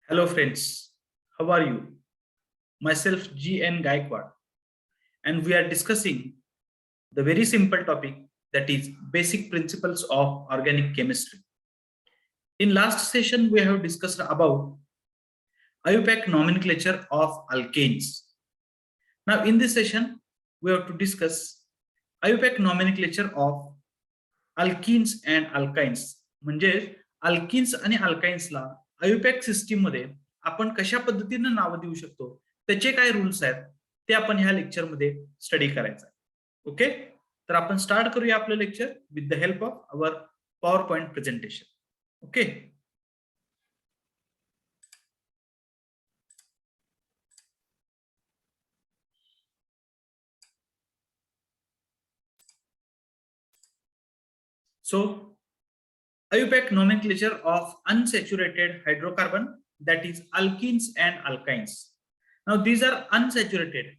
Hello friends, how are you? Myself G.N. Gaikwad, and we are discussing the very simple topic, that is basic principles of organic chemistry. In last session we have discussed about IUPAC nomenclature of alkanes. Now in this session we have to discuss IUPAC nomenclature of alkenes and alkynes. म्हणजे alkynes आणि अल्काइन्सला IUPAC system मध्ये आपण कशा पद्धतीने नाव देऊ शकतो, त्याचे काय रूल्स आहेत ते आपण ह्या लेक्चर मध्ये स्टडी करायचं आहे. ओके, तर आपण स्टार्ट करूया आपलं lecture with the help of our power point presentation. Okay, so IUPAC nomenclature of unsaturated hydrocarbon, that is alkenes and alkynes. Now these are unsaturated.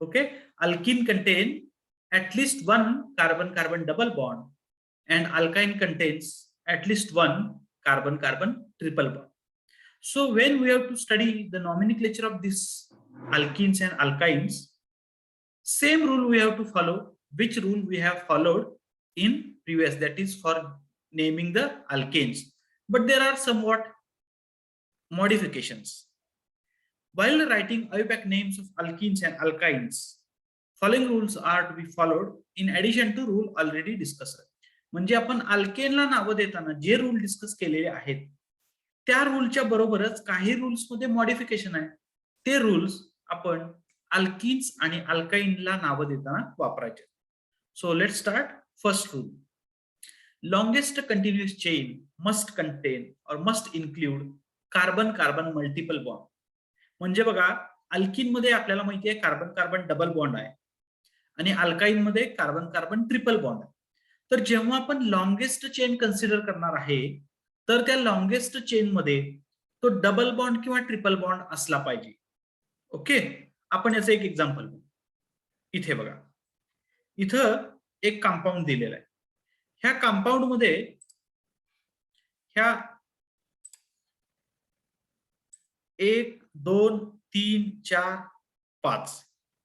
Okay, alkene contain at least one carbon-carbon double bond and alkyne contains at least one carbon-carbon triple bond. So when we have to study the nomenclature of these alkenes and alkynes, same rule we have to follow which rule we have followed in previous, that is for naming the alkanes, but there are somewhat modifications. While writing IUPAC names of alkenes and alkynes, following rules are to be followed in addition to rule already discussed. म्हणजे आपण अल्केनला नाव देताना जे rule discuss केलेले आहेत त्या रूलच्या बरोबरच काही rules मध्ये मॉडिफिकेशन आहे. ते रूल्स आपण अल्किन्स आणि अल्काइनला नाव देताना वापरायचे. So let's start. First rule, longest continuous chain must contain or must include carbon carbon multiple bond. म्हणजे बघा, अल्किन मध्ये आपल्याला माहिती आहे कार्बन कार्बन डबल बॉन्ड आहे आणि अल्काइन मध्ये कार्बन कार्बन ट्रिपल बॉन्ड आहे. तर जेव्हा आपण लॉंगेस्ट चेन कन्सिडर करणार आहे तर त्या लॉंगेस्ट चेन मध्ये तो डबल बॉन्ड किंवा ट्रिपल बॉन्ड असला पाहिजे. ओके, आपण याचं एक एक्झाम्पल बघू. इथे बघा, इथं एक कंपाऊंड दिलेला आहे. ह्या कंपाऊंड मध्ये ह्या 1 2 3 4 5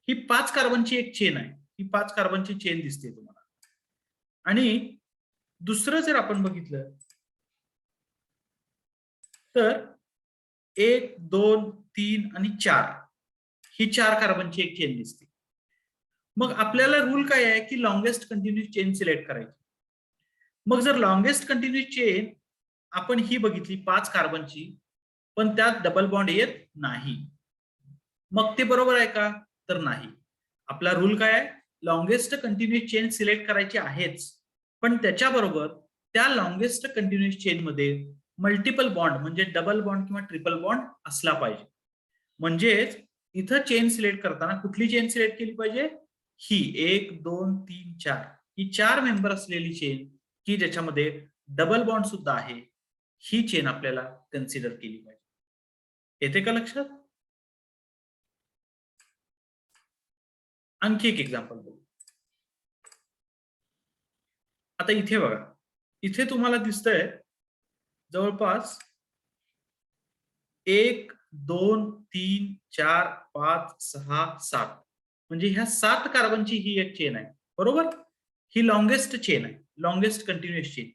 ही 5 कार्बनची एक चेन आहे. ही 5 कार्बनची चेन दिसते तुम्हाला. आणि दुसरं जर आपण बघितलं तर 1 2 3 आणि 4 ही 4 कार्बनची एक चेन दिसते. मग आपल्याला रूल काय आहे की लॉंगेस्ट कंटिन्युअस चेन सिलेक्ट करायची. मग जर लॉंगेस्ट कंटिन्युअस चेन आपण ही बघितली 5 कार्बनची, पण त्यात डबल बॉन्ड येत नाही, मग ते बरोबर आहे का? तर नाही. आपला रूल काय आहे? लॉंगेस्ट कंटिन्युअस चेन सिलेक्ट करायची आहेच, पण त्याच्याबरोबर त्या लॉंगेस्ट कंटिन्युअस चेन मध्ये मल्टिपल बॉन्ड म्हणजे डबल बॉन्ड किंवा ट्रिपल बॉन्ड असला पाहिजे. म्हणजेच इथं चेन सिलेक्ट करताना कुठली चेन सिलेक्ट केली पाहिजे? ही 1 2 3 4 ही 4 मेंबर असलेली चेन की ज्याच्यामध्ये डबल बॉन्ड सुद्धा आहे, ही चेन आपल्याला कन्सिडर केली पाहिजे. येते का लक्षात? आणखी एक एक्झाम्पल बघू. आता इथे बघा, इथे तुम्हाला दिसतंय जवळपास 1 2 3 4 5 6 7 म्हणजे ह्या 7 कार्बनची ही एक चेन आहे, बरोबर? ही लॉंगेस्ट चेन आहे, लॉंगेस्ट कंटिन्युअस चेन.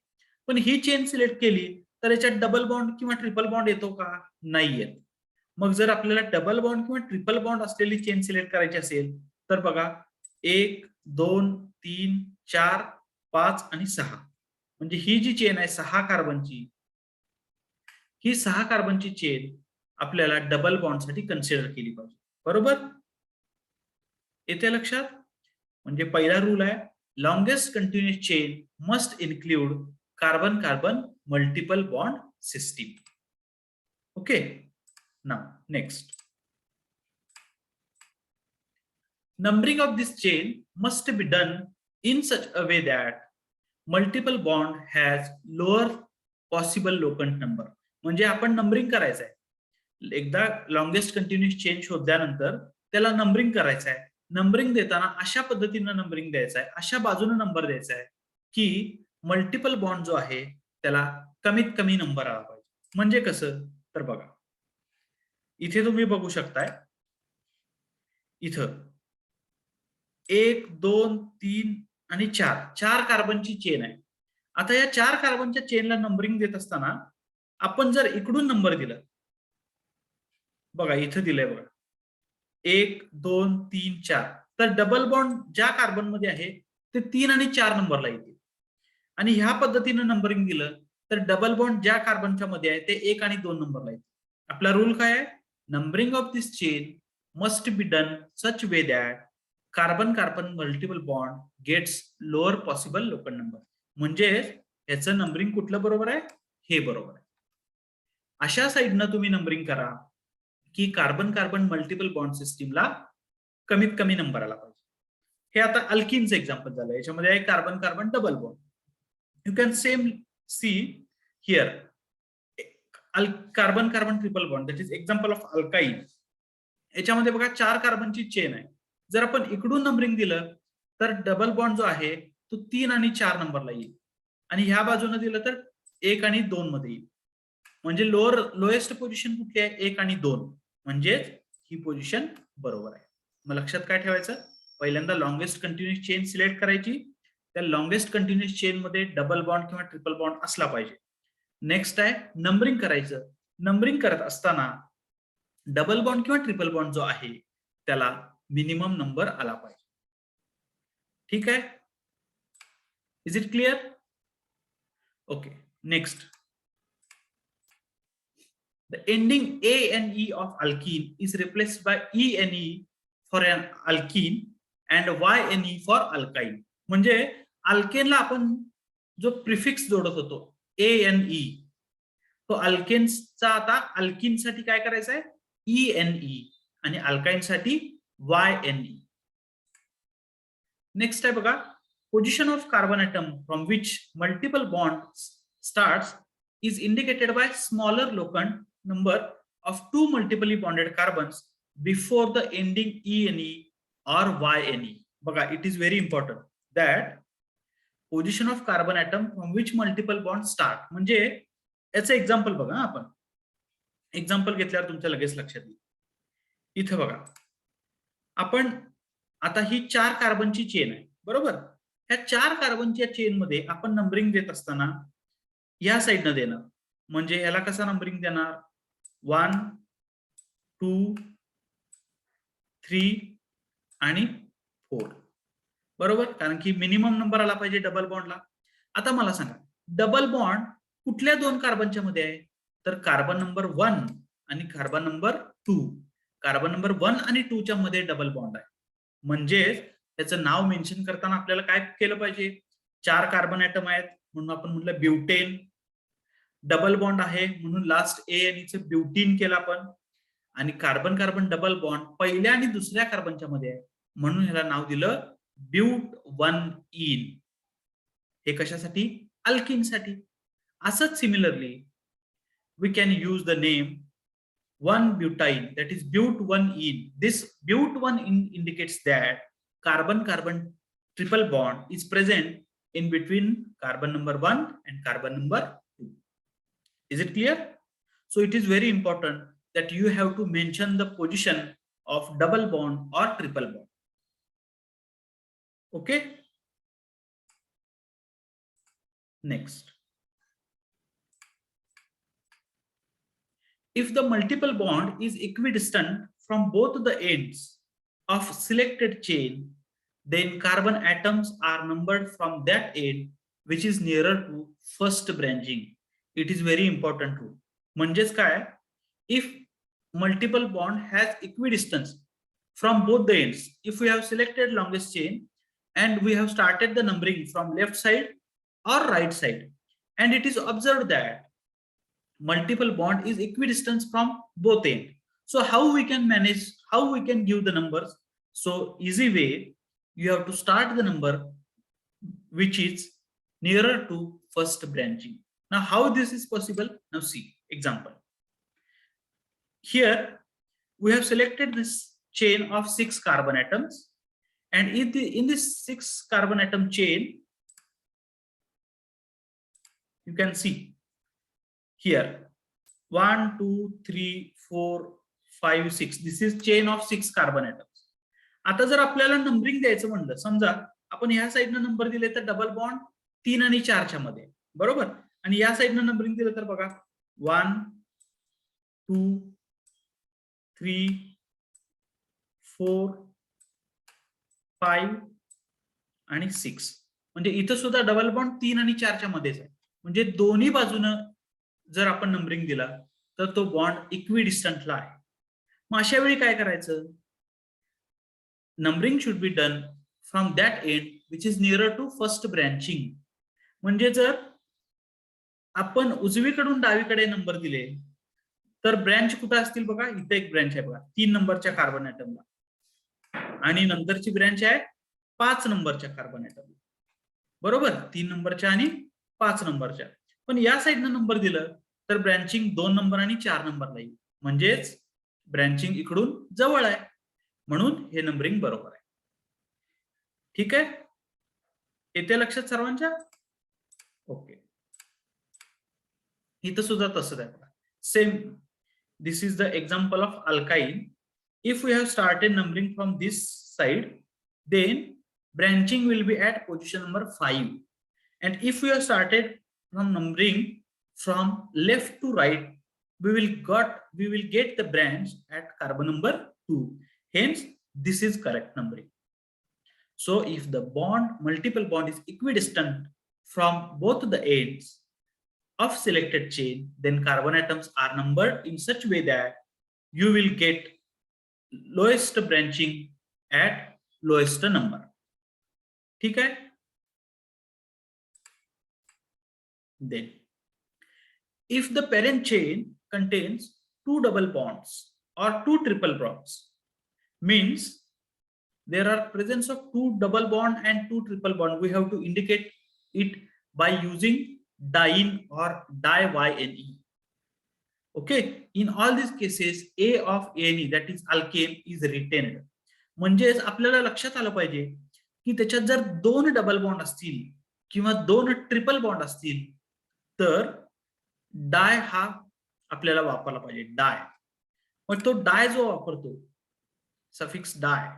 पण ही चेन सिलेक्ट केली तर याच्यात डबल बॉन्ड किंवा ट्रिपल बॉन्ड येतो का? नाही येत. मग जर आपल्याला डबल बॉन्ड किंवा ट्रिपल बॉन्ड असलेली चेन सिलेक्ट करायची असेल तर बघा, 1 2 3 4 5 आणि 6 म्हणजे ही जी चेन आहे 6 कार्बनची, ही 6 कार्बनची चेन आपल्याला डबल बॉन्ड साठी कन्सिडर केली पाहिजे, बरोबर? येते लक्षात? म्हणजे पहिला रूल आहे, longest continuous chain must include carbon carbon multiple bond system. Okay, now next, numbering of this chain must be done in such a way that multiple bond has lower possible locant number. म्हणजे आपण numbering करायचं आहे. एकदा longest continuous chain शोधल्यानंतर त्याला numbering करायचं आहे. Numbering देताना अशा पद्धतीने नंबरिंग द्यायचं आहे, अशा बाजूने नंबर द्यायचा आहे की मल्टिपल बॉन्ड जो आहे त्याला कमीत कमी नंबर आला पाहिजे. म्हणजे कसं? तर बघा, इथे तुम्ही बघू शकताय, इथं 1 2 3 आणि 4 कार्बनची चेन आहे. आता या 4 कार्बनच्या चेनला नंबरिंग देत असताना आपण जर इकडून नंबर दिला, बघा इथं दिलंय बघा 1 2 3 4, तर डबल बॉन्ड ज्या कार्बन मध्ये आहे ते 3 आणि 4 नंबरला येते. आणि ह्या पद्धतीनं नंबरिंग दिलं तर डबल बॉन्ड ज्या कार्बनच्या मध्ये आहे ते 1 आणि 2 नंबरला येते. आपला रूल काय आहे? Numbering of this chain must be done such way that carbon carbon multiple bond gets lower possible local number. म्हणजे याचं नंबरिंग कुठलं बरोबर आहे? हे बरोबर आहे. अशा साईडनं तुम्ही नंबरिंग करा की कार्बन कार्बन मल्टिपल बॉन्ड सिस्टीमला कमीत कमी नंबर आला पाहिजे. हे आता अल्किनचं एक्झाम्पल झालं. याच्यामध्ये आहे carbon carbon double bond. You can same see here carbon carbon triple bond, that is example of अल्काईन. याच्यामध्ये बघा 4 कार्बनची चेन आहे. जर आपण इकडून नंबरिंग दिलं तर डबल बॉन्ड जो आहे तो 3 आणि 4 नंबरला येईल, आणि ह्या बाजूने दिलं तर 1 आणि 2 मध्ये येईल. म्हणजे लोएस्ट पोझिशन कुठली आहे? 1 आणि 2, म्हणजे ही पोझिशन बरोबर आहे. मग लक्षात काय ठेवायचं? पहिल्यांदा लॉंगेस्ट कंटिन्युअस चेन सिलेक्ट करायची. त्या लॉंगेस्ट कंटिन्युअस चेन मध्ये डबल बॉन्ड किंवा ट्रिपल बॉन्ड असला पाहिजे. नेक्स्ट आहे नंबरिंग करायचं. नंबरिंग करत असताना डबल बॉन्ड किंवा ट्रिपल बॉन्ड जो आहे त्याला मिनिमम नंबर आला पाहिजे. ठीक आहे? Is it clear? Okay, next. The ending ane of alkene is replaced by ene for an alkene and yne for alkyne. म्हणजे अल्केनला आपण जो प्रिफिक्स जोडत होतो ane, तो अल्केन्सचा आता अल्किन साठी काय करायचं आहे? ene, आणि अल्काइन साठी yne. नेक्स्ट आहे बघा, position of carbon atom from which multiple bond starts is indicated by smaller local number of 2 multiply bonded carbons before the ending ene or yne. बघा, it is very important that position of carbon atom from which multiple bonds start. म्हणजे याचं example बघा. आपण example घेतल्यावर तुमच्या लगेच लक्षात येईल. इथं बघा, आपण आता ही 4 कार्बनची चेन आहे, बरोबर? ह्या 4 कार्बनच्या चेन मध्ये आपण नंबरिंग देत असताना या साईडनं देणार. म्हणजे याला कसा नंबरिंग देणार? 1 2 3 आणि 4, बरोबर? कारण की मिनिमम नंबर आला पाहिजे डबल बॉन्डला. आता मला सांगा, डबल बॉन्ड कुठल्या 2 कार्बनच्या मध्ये आहे? तर कार्बन नंबर 1 आणि कार्बन नंबर 2. कार्बन नंबर 1 आणि 2 च्या मध्ये डबल बॉन्ड आहे. म्हणजे त्याचं नाव मेन्शन करताना आपल्याला काय केलं पाहिजे? 4 कार्बन ॲटम आहेत म्हणून आपण म्हटलं ब्युटेन. डबल बॉन्ड आहे म्हणून लास्ट ए आणि चे ब्युटीन केलं आपण. आणि कार्बन कार्बन डबल बॉन्ड पहिल्या आणि दुसऱ्या कार्बनच्या मध्ये आहे म्हणून ह्याला नाव दिलं ब्यूट 1 इन. हे कशासाठी? अल्किन साठी. असंच similarly we can use the name 1 butyne, that is but 1 in. This but 1 in indicates that carbon carbon triple bond is present in between carbon number 1 and carbon number 2. Is it clear? So it is very important that you have to mention the position of double bond or triple bond. Okay? Next. If the multiple bond is equidistant from both the ends of selected chain, then carbon atoms are numbered from that end which is nearer to first branching. It is very important too. म्हणजेच काय? If multiple bond has equidistance from both the ends, if we have selected longest chain and we have started the numbering from left side or right side, and it is observed that multiple bond is equidistant from both ends. So how we can manage, how we can give the numbers? So easy way, you have to start the number which is nearer to first branching. Now how this is possible? Now see example. Here we have selected this chain of 6 carbon atoms, and in this 6 carbon atom chain you can see here 1 2 3 4 5 6 this is chain of 6 carbon atoms. आता जर आपल्याला numbering द्यायचं म्हणलं, समजा आपण ह्या साईडनं number दिले तर डबल बॉन्ड 3 आणि 4च्या मध्ये, बरोबर, आणि या साईडनं नंबरिंग दिलं तर बघा 1 2 3 4 5 आणि 6. म्हणजे इथं सुद्धा डबल बॉन्ड 3 आणि 4च्या मध्येच आहे. म्हणजे दोन्ही बाजूनं जर आपण नंबरिंग दिला तर तो बॉन्ड इक्विडिस्टंटला आहे. मग अशा वेळी काय करायचं? Numbering should be done from that end which is nearer to first branching. म्हणजे जर आपण उजवीकडून डावीकडे नंबर दिले तर ब्रँच कुठे असतील बघा, इथे एक ब्रँच आहे बघा 3 नंबरच्या कार्बन ऍटमला, आणि नंतरची ब्रँच आहे 5 नंबरच्या कार्बन ऍटमला, बरोबर, 3 नंबरच्या आणि 5 नंबरच्या. पण या साईडनं नंबर दिलं तर ब्रँचिंग 2 नंबर आणि 4 नंबरला येईल, म्हणजेच ब्रँचिंग इकडून जवळ आहे, म्हणून हे नंबरिंग बरोबर आहे. ठीक आहे, येते लक्षात सर्वांच्या? ओके, इथं सुद्धा तसंच आहे बघा, same. This is the example of alkyne. If we have started numbering from this side, then branching will be at position number 5, and if we have started from numbering from left to right, we will get the branch at carbon number 2. Hence this is correct numbering. So if the multiple bond is equidistant from both the ends of selected chain, then carbon atoms are numbered in such way that you will get lowest branching at lowest number. ठीक है? Then if the parent chain contains 2 double bonds or 2 triple bonds, means there are presence of 2 double bond and 2 triple bond, we have to indicate it by using diene or di-yne. Okay, in all these cases A of ane, that is alkane, is retained. म्हणजेच आपल्याला लक्षात आलं पाहिजे की त्याच्यात जर 2 double bond असतील किंवा 2 ट्रिपल बॉन्ड असतील तर डाय हा आपल्याला वापरला पाहिजे, डाय. मग तो डाय जो वापरतो, suffix di,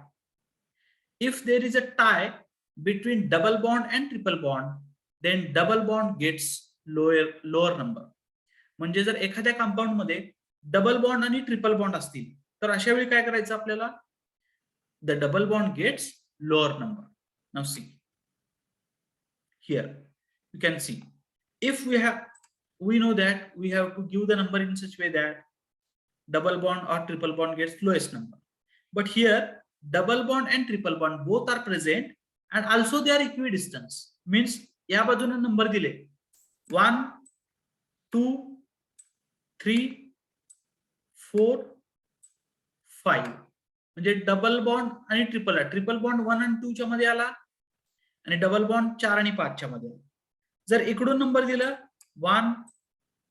if there is a tie between double bond and triple bond, then double bond gets lower number. म्हणजे जर एखाद्या कंपाऊंड मध्ये डबल बॉन्ड आणि ट्रिपल बॉन्ड असतील तर अशा वेळी काय करायचं आपल्याला? The double bond gets lower number. Now see here, you can see if we know that we have to give the number in such way that double bond or triple bond gets lowest number, but here double bond and triple bond both are present and also they are equidistant. Means या बाजूने number दिले 1 2 3 4 5, म्हणजे double bond आणि triple bond 1 आणि 2 च्या मध्ये आला आणि डबल बॉन्ड 4 आणि 5 च्या मध्ये. जर इकडून नंबर दिलं 1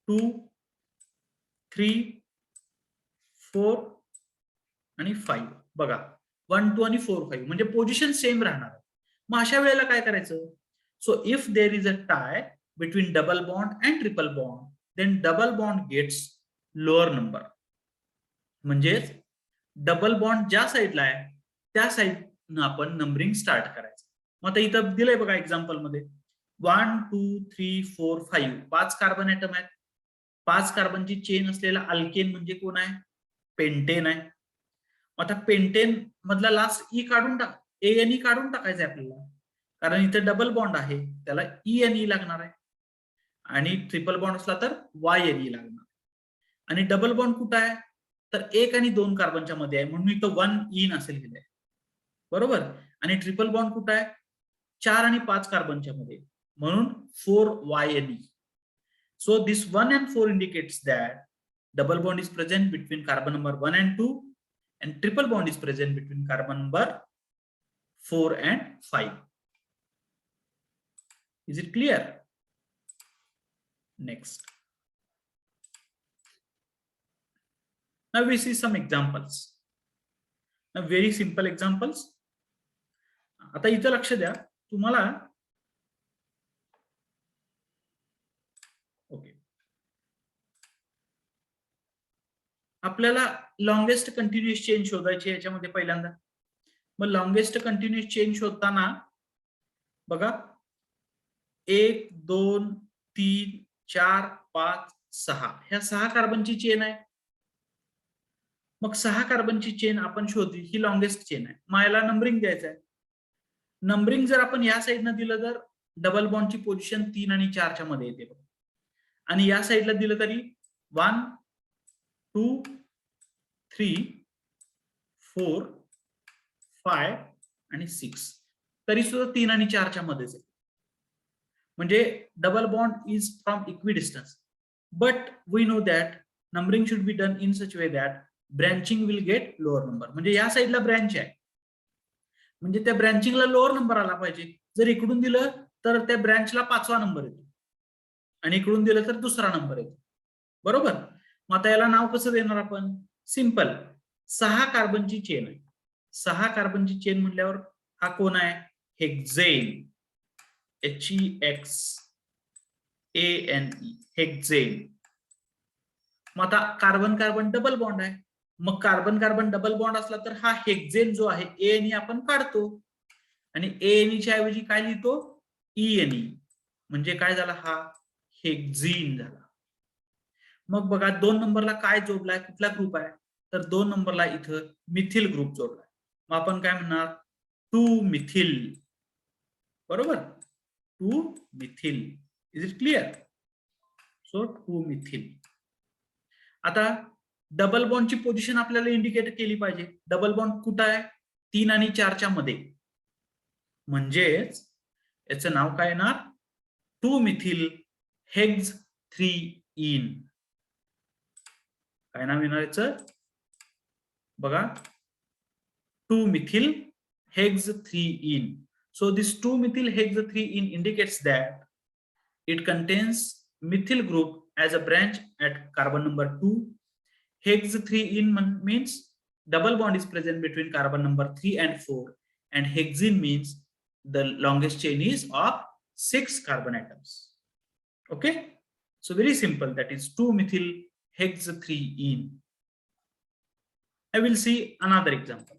2 3 4 आणि 5, बघा 1 2 आणि 4 5, म्हणजे पोझिशन सेम राहणार. मग अशा वेळेला काय करायचं? So if there is a tie between double bond and triple bond, then double bond gets lower number. म्हणजेच डबल बॉन्ड ज्या साईडला आहे त्या साईडनं आपण नंबरिंग स्टार्ट करायचं. मग आता इथं दिलंय बघा एक्झाम्पल मध्ये 1 2 3 4 5, 5 कार्बन ऍटम आहेत. 5 कार्बनची चेन असलेला अल्केन म्हणजे कोण आहे? पेंटेन आहे. आता पेंटेन मधला लास्ट ई काढून टाक, एएनई काढून टाकायचं आहे आपल्याला, कारण इथे डबल बॉन्ड आहे त्याला ईएनई लागणार आहे, आणि ट्रिपल बॉन्ड असला तर वायएनई लागणार. आणि डबल बॉन्ड कुठं आहे? तर 1 आणि 2 कार्बनच्या मध्ये आहे, म्हणून इथं 1 इन असेल लिहिलंय, बरोबर. आणि ट्रिपल बॉन्ड कुठं आहे? 4 आणि 5 कार्बनच्या मध्ये, म्हणून 4YNE. So this 1 and 4 indicates that double bond is present between carbon number 1 and 2 and triple bond is present between carbon number 4 and 5. Is it clear? Next. Now we see some examples. Now very simple examples. आता इथं लक्ष द्या, तुम्हाला okay आपल्याला longest continuous chain शोधायची याच्यामध्ये पहिल्यांदा. मग लॉंगेस्ट कंटिन्युअस चेन शोधताना बघा 1 2 3 4 5 6 ह्या 6 कार्बनची चेन आहे. मग 6 कार्बनची चेन आपण शोधली, ही लॉंगेस्ट चेन आहे. मग याला नंबरिंग द्यायचं आहे. नंबरिंग जर आपण या साईडनं दिलं तर डबल बॉन्डची पोझिशन 3 आणि 4च्या मध्ये येते. आणि या साईडला दिलं तरी 1 2 3 4 5 आणि 6 तरी सुद्धा 3 आणि 4च्या मध्येच आहे. म्हणजे double bond is from equidistance, but we know that numbering should be done in such way that branching will get lower number. म्हणजे या साईडला ब्रँच आहे, म्हणजे त्या ब्रँचिंगला लोअर नंबर आला पाहिजे. जर इकडून दिलं तर त्या ब्रँचला 5वा नंबर येतो आणि इकडून दिलं तर 2रा नंबर येतो. बरोबर. मग आता याला नाव कसं देणार आपण? सिंपल. 6 कार्बनची चेन आहे. 6 कार्बनची चेन म्हटल्यावर हा कोण आहे? हेक्झेन. HEXANE हेक्झेन. मग आता कार्बन कार्बन डबल बॉन्ड आहे. मग कार्बन कार्बन डबल बॉन्ड असला तर हा हेक्झेन जो आहे ANE आपण काढतो आणि ANE च्या ऐवजी काय लिहितो? ENE. म्हणजे काय झाला? हा हेक्झीन झाला. मग बघा 2 नंबरला काय जोडलाय? कुठला ग्रुप आहे? तर 2 नंबरला इथं मिथिल ग्रुप जोडलाय. मग आपण काय म्हणणार? 2 मिथिल. बरोबर. 2 methyl. Is it clear? So 2 methyl. आता डबल बॉन्डची पोझिशन आपल्याला इंडिकेट केली पाहिजे. डबल बॉन्ड कुठं आहे? 3 आणि 4च्या मध्ये. म्हणजेच याचं नाव काय येणार? 2 मिथिल हेक्झ 3इन. काय नाव येणार याचं? बघा 2 मिथिल हेक्झ 3इन. So this 2 methyl hex 3इन indicates that it contains methyl group as a branch at carbon number 2. Hex 3इन means double bond is present between carbon number 3 and 4, and hexene means the longest chain is of 6 carbon atoms. Okay, so very simple, that is 2 methyl hex 3इन. I will see another example.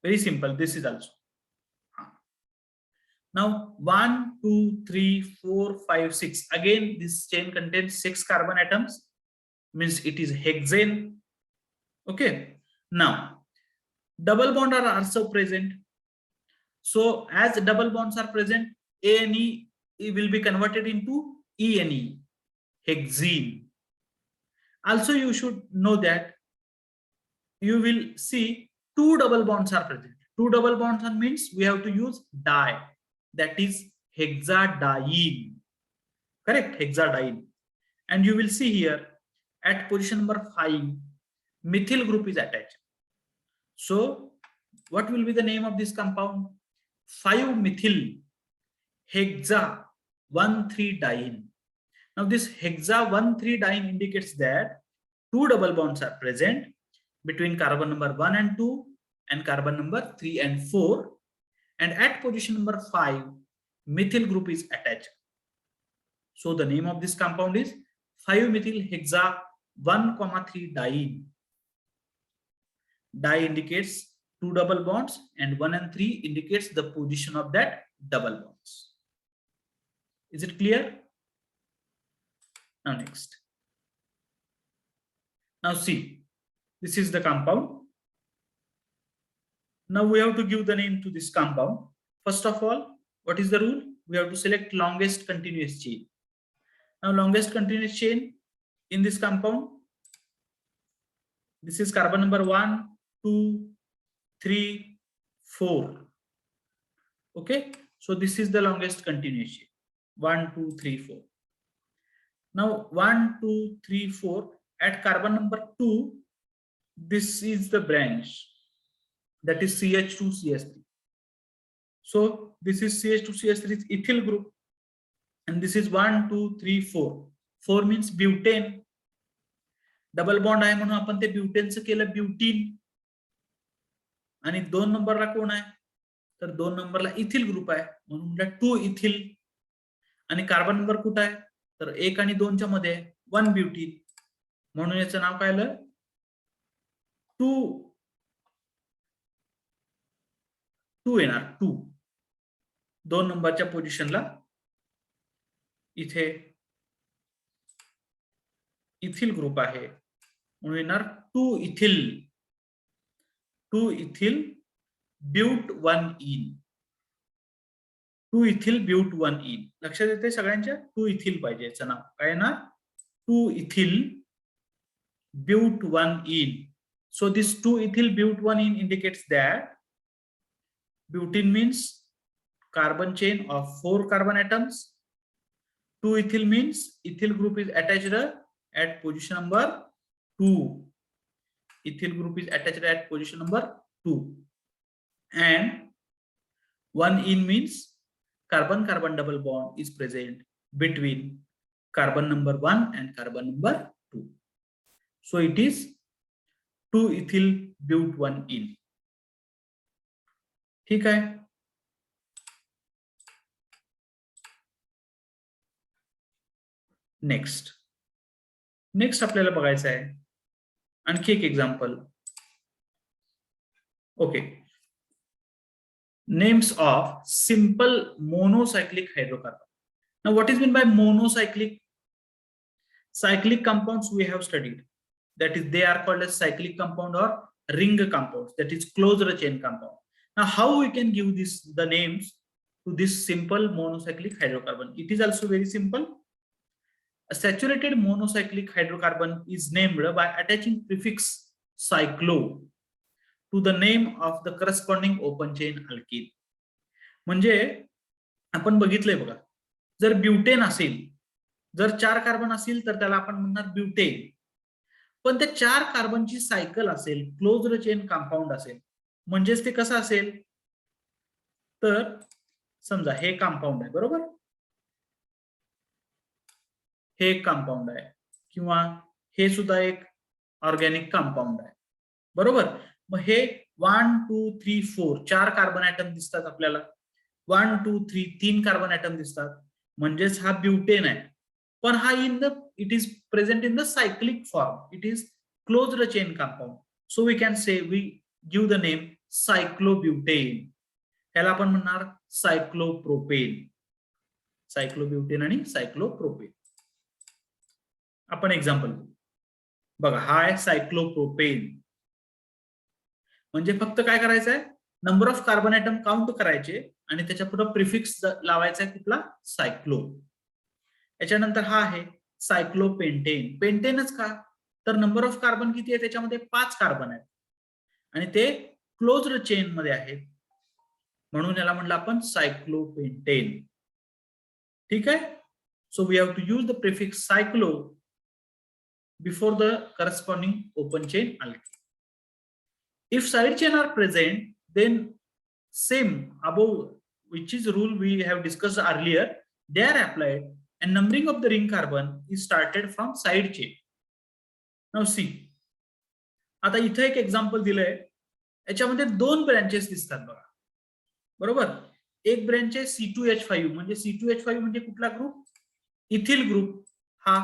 Very simple, this is also. Now 1 2 3 4 5 6, again this chain contains 6 carbon atoms, means it is hexane. Okay, now double bonds are also present. So as double bonds are present, ANE will be converted into ENE, hexene. Also you should know that you will see 2 double bonds are present. 2 double bonds means we have to use di, that is hexadiene. Correct, hexadiene. And you will see here at position number 5 methyl group is attached. So what will be the name of this compound? 5 methyl hexa 1,3-diene. Now this hexa 1,3-diene indicates that 2 double bonds are present between carbon number 1 and 2 and carbon number 3 and 4. And at position number 5, methyl group is attached. So the name of this compound is 5-methyl hexa 1,3-diene. Di indicates 2 double bonds and 1 and 3 indicates the position of that double bonds. Is it clear? Now next. Now see, this is the compound. Now we have to give the name to this compound. First of all, what is the rule? We have to select longest continuous chain. Now longest continuous chain in this compound, this is carbon number 1 2 3 4. Okay, so this is the longest continuous chain, 1 2 3 4. Now 1 2 3 4 at carbon number 2, this is the branch, that is CH2CH3. So this is CH2CH3 is ethyl group, and this is 1 2 3 4. 4 means butane. Double bond आहे म्हणून आपण ते ब्युटेनचं केलं butene. आणि 2 नंबरला कोण आहे? तर 2 नंबरला इथिल ग्रुप आहे म्हणून म्हटलं 2 इथिल. आणि कार्बन नंबर कुठं आहे? तर 1 आणि 2 च्या मध्ये 1 ब्युटीन. म्हणून याचं नाव काय आलं, 2 येणार. 2 नंबरच्या पोझिशनला इथे इथिल ग्रुप आहे म्हणून येणार 2 ethyl but 1 ene. 2 ethyl but 1 ene. लक्षात येते सगळ्यांच्या? 2 इथिल पाहिजे याचं नाव काय ना, 2 ethyl but 1 ene. So this 2 ethyl but 1 ene indicates that butene means carbon chain of 4 carbon atoms. 2 ethyl means ethyl group is attached at position number 2. Ethyl group is attached at position number 2. And 1 in means carbon carbon double bond is present between carbon number 1 and carbon number 2. So it is 2 ethyl but 1 in. ठीक आहे. Next आपल्याला बघायचं आहे आणखी एक example. Okay, names of simple monocyclic hydrocarbon. Now what is mean by monocyclic? Cyclic compounds we have studied, that is they are called as cyclic compound or ring compounds, that is closed chain compound. Now how we can give the names to this simple monocyclic hydrocarbon? It is also very simple. A saturated monocyclic hydrocarbon is named by attaching prefix cyclo to the name of the corresponding open chain alkene. म्हणजे आपण बघितलंय बघा, जर butane असेल, जर 4 carbon असेल तर त्याला आपण म्हणणार ब्युटेन. पण त्या 4 कार्बनची सायकल असेल, क्लोज्ड चेन कंपाऊंड असेल, म्हणजेच ते कसं असेल, तर समजा हे कंपाऊंड आहे बरोबर, हे एक कंपाऊंड आहे किंवा हे सुद्धा एक ऑर्गॅनिक कंपाऊंड आहे बरोबर. मग हे 1 2 3 4 4 कार्बन ऍटम दिसतात आपल्याला. 1 2 3 3 कार्बन ऍटम दिसतात, म्हणजेच हा ब्युटेन आहे. पण हा it is present in the cyclic form. It is closed chain compound. So we can say, we give the name cyclobutane. ह्याला आपण म्हणणार सायक्लोप्रोपेन. सायक्लोब्युटेन आणि सायक्लोप्रोपेन. आपण एक्झाम्पल बघा, हा आहे सायक्लोप्रोपेन. म्हणजे फक्त काय करायचं आहे, number of carbon atom count करायचे आणि त्याच्या पुढे प्रिफिक्स लावायचा आहे कुठला, सायक्लो. याच्यानंतर हा आहे सायक्लोपेंटेन. पेंटेनच का, तर नंबर ऑफ कार्बन किती आहे त्याच्यामध्ये, 5 कार्बन आहेत आणि ते क्लोज्ड चेन मध्ये आहेत, म्हणून याला म्हणलं आपण सायक्लोपेंटेन. ठीक आहे. So we have to use the prefix cyclo before the corresponding open chain alkene. If side chain are present, then same above, which is rule we have discussed earlier, they are applied and numbering of the ring carbon is started from side chain. Now see, आता इथे एक example दिलंय, याच्यामध्ये 2 branches दिसतात बघा बरोबर. एक branch आहे C2H5, म्हणजे C2H5 म्हणजे कुठला ग्रुप, इथिल ग्रुप हा,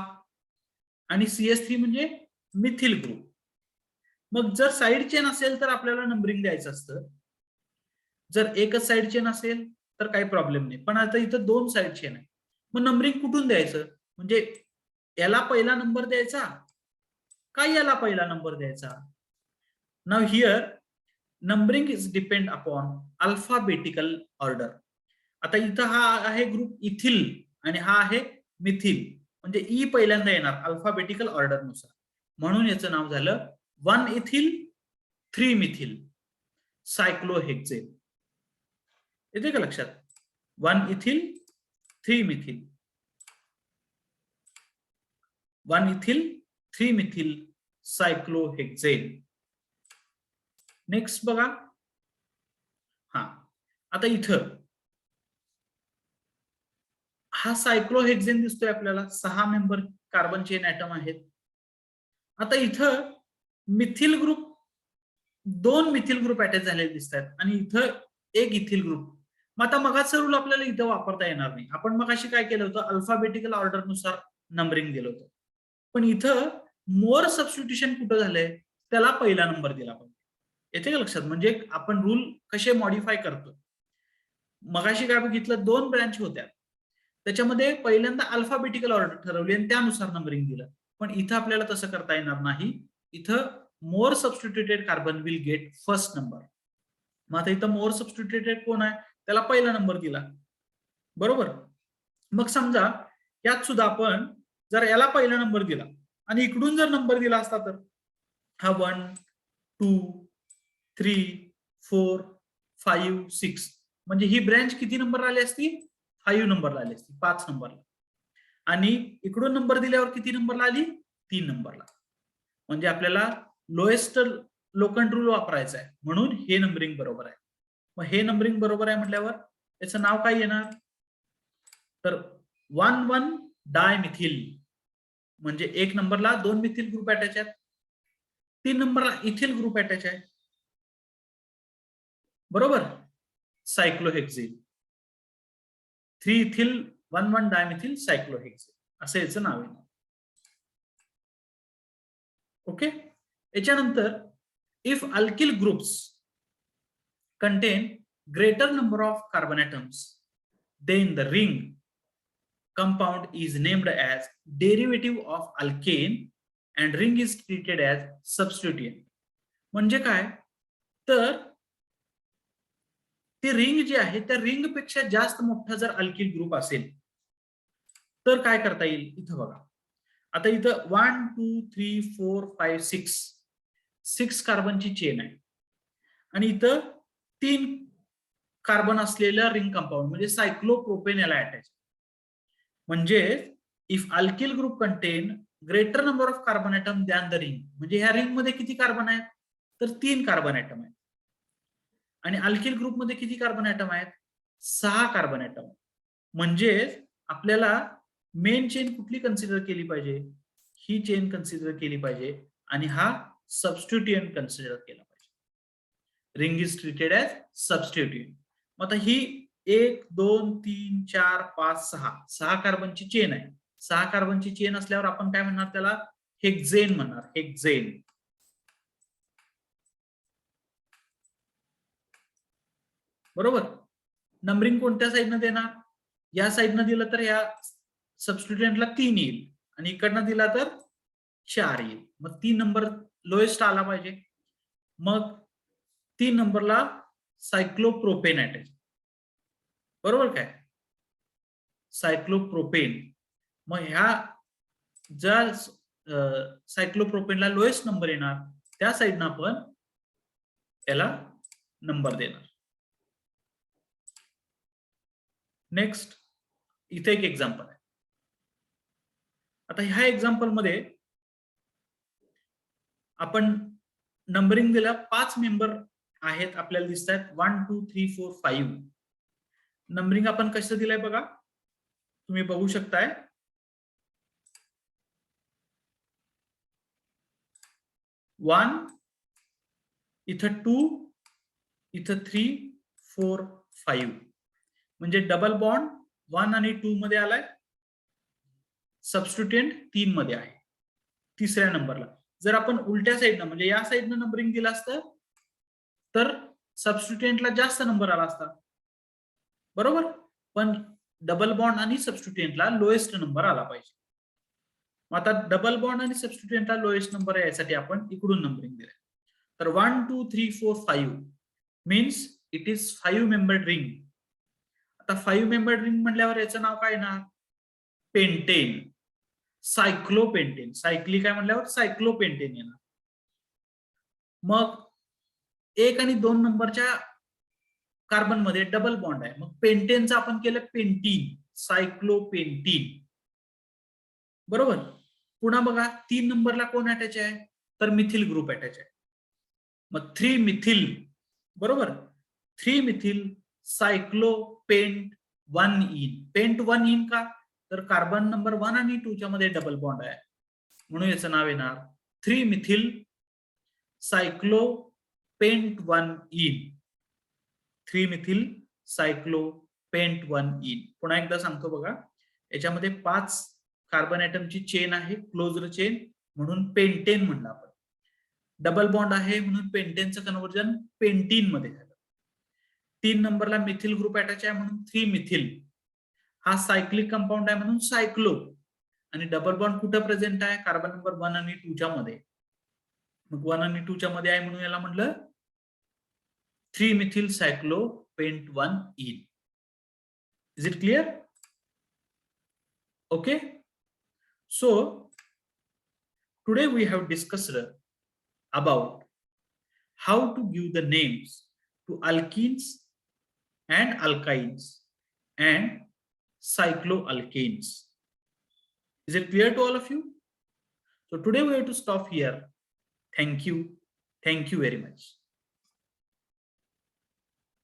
आणि CS3 म्हणजे मिथिल ग्रुप. मग जर साइड चेन असेल तर आपल्याला नंबरिंग द्यायचं असतं, जर एकच साइड चेन असेल तर काही प्रॉब्लेम नाही. पण आता इथं 2 साइड चेन आहे, मग नंबरिंग कुठून द्यायचं, म्हणजे याला पहिला नंबर द्यायचा का याला पहिला नंबर द्यायचा. Now here numbering is depend upon alphabetical order. आता इथं हा आहे ग्रुप इथिल आणि हा आहे मिथिल, म्हणजे ई पहिल्यांदा येणार अल्फाबेटिकल ऑर्डर नुसार, म्हणून याचं नाव झालं 1 इथिल 3 मिथिल सायक्लोहेक्सेन. येते का लक्षात, 1 ethyl 3 methyl, 1 ethyl 3 methyl cyclohexane. Next बघा, हा आता इथं हा सायक्लोहेक्सेन दिसतोय आपल्याला, 6 मेंबर कार्बन चेन ऍटम आहेत. आता इथं methyl group, 2 methyl group attach झालेले दिसतात आणि इथं एक इथिल ग्रुप. मग आता मगाचं रूल आपल्याला इथं वापरता येणार नाही. आपण मगाशी काय केलं होतं, अल्फाबेटिकल ऑर्डर नुसार नंबरिंग दिलं होतं, पण इथं मोर सबस्टिट्यूशन कुठं झालंय त्याला पहिला नंबर दिला पाहिजे. येते का लक्षात? म्हणजे आपण रूल कसे मॉडिफाय करतो. मगाशी काय बघितलं, 2 ब्रँच होत्या, त्याच्यामध्ये पहिल्यांदा अल्फाबेटिकल ऑर्डर ठरवली आणि त्यानुसार नंबरिंग दिलं. पण इथं आपल्याला तसं करता येणार नाही. इथं more substituted carbon will get first number. मग आता इथं मोर सबस्टिट्यूटेड कोण आहे, त्याला पहिला नंबर दिला, बरोबर. मग समजा यात सुद्धा आपण जर याला पहिला नंबर दिला आणि इकडून जर नंबर दिला असता तर हा 1 2 3 4 5 6, म्हणजे ही ब्रँच किती नंबर आली असती, 5 नंबरला आली असती, 5 नंबरला. आणि इकडून नंबर दिल्यावर किती नंबरला आली, 3 नंबरला. म्हणजे आपल्याला लोएस्ट लोकंट रूल वापरायचा आहे, म्हणून हे नंबरिंग बरोबर आहे. मग हे नंबरिंग बरोबर आहे म्हटल्यावर त्याचं नाव काय येणार, तर 1,1 डायमिथिल, म्हणजे 1 नंबरला 2 मिथिल ग्रुप अटॅच आहेत, 3 नंबरला इथिल ग्रुप अटॅच आहे, बरोबर, सायक्लोहेक्झेन. 3 इथिल 1,1 डायमिथिल सायक्लोहेक्झेन असं याचं नाव आहे. ओके. याच्यानंतर if alkyl groups contain greater number of carbon atoms, then the ring compound is named as derivative of alkane and ring is treated as substituent. म्हणजे काय, तर ते रिंग जे आहे त्या रिंग पेक्षा जास्त मोठा जर अल्किल ग्रुप असेल तर काय करता येईल, इथं बघा. आता इथं 1 2 3 4 5 6 कार्बनची चेन आहे आणि इथं 3 कार्बन असलेलं रिंग कंपाऊंड म्हणजे सायक्लोप्रोपेन याला अटॅच. म्हणजे if alkyl group contain greater number of carbon atom than the ring, म्हणजे ह्या रिंग मध्ये किती कार्बन आहेत, तर 3 कार्बन ॲटम आहेत. आणि अल्किल ग्रुप मध्ये किती कार्बन ॲटम आहेत, 6 कार्बन ॲटम. म्हणजे आपल्याला मेन चेन कुठली कन्सिडर केली पाहिजे, ही चेन कन्सिडर केली पाहिजे आणि हा सबस्टिट्यूएंट कन्सिडर केला पाहिजे. Ring is treated as substituent. मग आता ही 1 2 3 4 5 6 कार्बनची चेन आहे. 6 कार्बनची चेन असल्यावर आपण काय म्हणणार, त्याला हेक्झेन म्हणणार, हेक्झेन. बरोबर. नंबरिंग कोणत्या साईडनं देणार, या साईडनं दिलं तर या सबस्टिट्यूएंटला 3 येईल आणि इकडनं दिला तर 4 येईल. मग 3 नंबर लोएस्ट आला पाहिजे. मग 3 नंबरला सायक्लोप्रोपेन अटॅच, बरोबर काय, सायक्लोप्रोपेन. मग ह्या ज्या सायक्लोप्रोपेनला लोएस्ट नंबर येणार त्या साईडनं आपण त्याला नंबर देणार. नेक्स्ट इथे एक एक्झाम्पल आहे. आता ह्या एक्झाम्पल मध्ये आपण नंबरिंग दिला, 5 मेंबर आहेत आपल्याला दिसत आहेत, 1 2 3 4 5. नंबरिंग आपण कसं दिलंय बघा, तुम्ही बघू शकताय. 1 इथं 2 इथं 3 4 5, म्हणजे डबल बॉन्ड 1 आणि 2 मध्ये आलाय, सबस्टिट्यूएंट 3 मध्ये आहे तिसऱ्या नंबरला. जर आपण उलट्या साईडनं म्हणजे या साईडनं नंबरिंग दिलं असतं तर सबस्टिट्यूएंटला जास्त नंबर आला असता, बरोबर. पण डबल बॉन्ड आणि सबस्टिट्यूएंटला लोएस्ट नंबर आला पाहिजे. आता डबल बॉन्ड आणि सबस्टिट्यूएंटला लोएस्ट नंबर यासाठी आपण इकडून नंबरिंग दिलंय. तर 1 2 3 4 5 means it is 5 membered ring. आता 5 मेंबर्ड रिंग म्हटल्यावर याचं नाव काय ना, पेंटेन, सायक्लोपेंटेन. सायक्लिक काय म्हटल्यावर सायक्लोपेंटेन येणार. मग 1 आणि 2 नंबरच्या कार्बन मध्ये डबल बॉन्ड आहे, मग पेंटेनचं आपण केलं पेंटीन, सायक्लोपेंटीन, बरोबर. पुन्हा बघा 3 नंबरला कोण अटॅच आहे, तर मिथिल ग्रुप अटॅच आहे. मग 3 मिथिल, बरोबर, 3 methyl cyclopent 1 in. Paint 1 in का, तर कार्बन नंबर 1 आणि 2 च्या मध्ये डबल बॉन्ड आहे, म्हणून याचं नाव येणार 3 methyl cyclopent 1 ene. 3 methyl cyclopent 1 ene. पुन्हा एकदा सांगतो बघा, याच्यामध्ये 5 कार्बन ॲटमची चेन आहे, क्लोज्ड चेन, म्हणून पेंटेन म्हणलं आपण. डबल बॉन्ड आहे म्हणून पेंटेनचं कन्व्हर्जन पेंटीन मध्ये झालं. 3 नंबरला मिथिल ग्रुप अटॅच आहे म्हणून 3 मिथिल. हा सायक्लिक कंपाऊंड आहे म्हणून सायक्लो. आणि डबल बॉन्ड कुठं प्रेझेंट आहे? कार्बन नंबर 1 आणि 2 च्या मध्ये. मग 1 आणि 2 च्या मध्ये आहे म्हणून याला म्हटलं 3 methyl cyclopent 1 ene. Is it clear? Okay. So today we have discussed about how to give the names to alkenes and alkynes and cycloalkanes. Is it clear to all of you? So today we have to stop here. Thank you. Thank you very much.